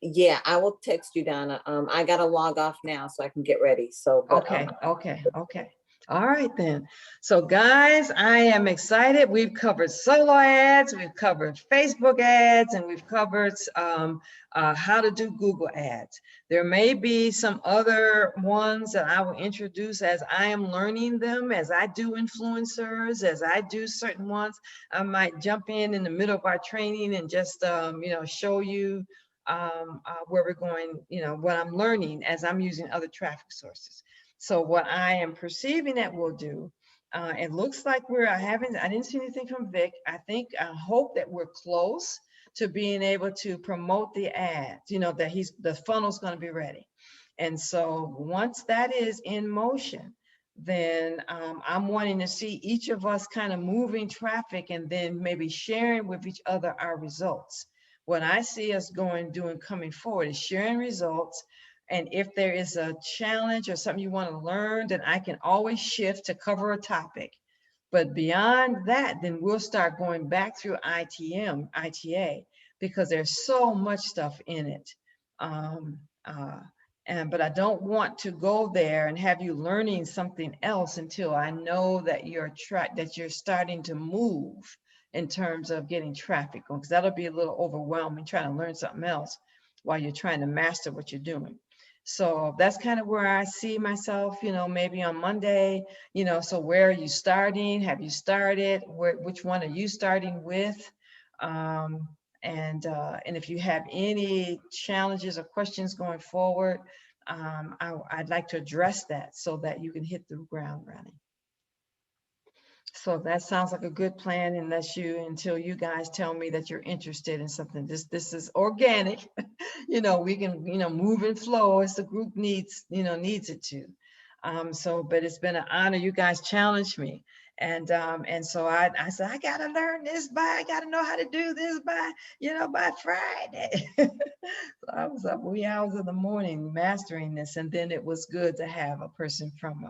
Yeah, I will text you, Donna. I gotta log off now so I can get ready. So, but, Okay. All right then. So guys, I am excited. We've covered solo ads, we've covered Facebook ads, and we've covered how to do Google ads. There may be some other ones that I will introduce as I am learning them, as I do influencers, as I do certain ones. I might jump in the middle of our training and just show you where we're going, what I'm learning as I'm using other traffic sources. So what I am perceiving that we'll do, it looks like I didn't see anything from Vic. I hope that we're close to being able to promote the ads, that the funnel's going to be ready. And so once that is in motion, then I'm wanting to see each of us kind of moving traffic and then maybe sharing with each other our results. What I see us coming forward is sharing results. And if there is a challenge or something you want to learn, then I can always shift to cover a topic. But beyond that, then we'll start going back through ITA, because there's so much stuff in it. But I don't want to go there and have you learning something else until I know that you're starting to move in terms of getting traffic on, because that'll be a little overwhelming trying to learn something else while you're trying to master what you're doing. So that's kind of where I see myself, maybe on Monday, so where are you starting? Have you started? Which one are you starting with? And if you have any challenges or questions going forward, I'd like to address that so that you can hit the ground running. So that sounds like a good plan, until you guys tell me that you're interested in something. This is organic, we can, move and flow as the group needs it to. But it's been an honor. You guys challenged me. And so I said, I got to learn this I got to know how to do this by Friday. So I was up wee hours in the morning mastering this. And then it was good to have a person from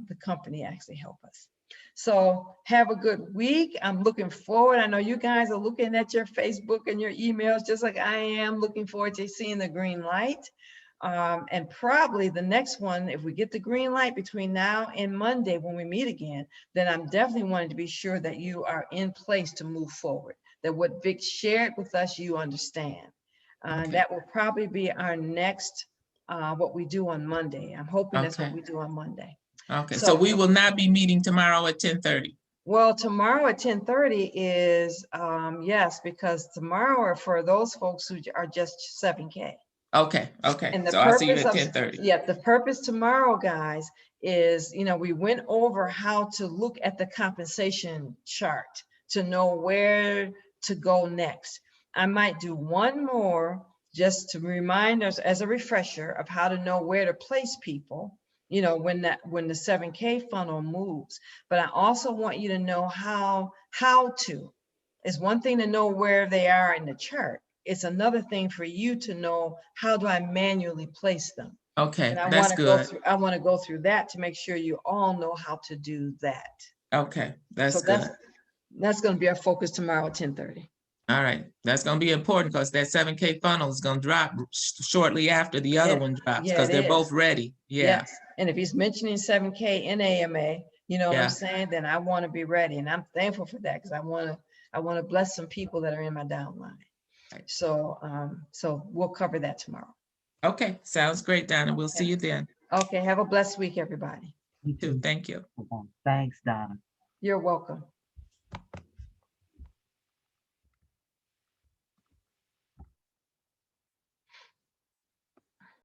the company actually help us. So have a good week. I'm looking forward. I know you guys are looking at your Facebook and your emails, just like I am, looking forward to seeing the green light. And probably the next one, if we get the green light between now and Monday when we meet again, then I'm definitely wanting to be sure that you are in place to move forward, that what Vic shared with us, you understand. Okay. That will probably be our next, what we do on Monday. I'm hoping that's what we do on Monday. Okay, so we will not be meeting tomorrow at 10:30. Well, tomorrow at 10:30 is, yes, because tomorrow are for those folks who are just 7K. Okay, And the so I'll see you purpose at of, 10:30. yeah, the purpose tomorrow, guys, is, we went over how to look at the compensation chart to know where to go next. I might do one more just to remind us as a refresher of how to know where to place people, when the 7K funnel moves. But I also want you to know how to. It's one thing to know where they are in the chart. It's another thing for you to know, how do I manually place them? Okay, And I that's want to go good. through, I want to go through that to make sure you all know how to do that. Okay, that's So good. that's going to be our focus tomorrow at 10:30. All right, that's gonna be important because that 7K funnel is gonna drop shortly after the other Yeah, one drops, yeah, because it they're both is. ready. Yeah, Yes. And if he's mentioning 7K in AMA, you know what Yeah. I'm saying? Then I want to be ready. And I'm thankful for that, because I want to bless some people that are in my downline. Right. So, so we'll cover that tomorrow. Okay, sounds great, Donna. We'll see you then. Okay. Have a blessed week, everybody. You Too. too. Thank you. Thanks, Donna. You're welcome.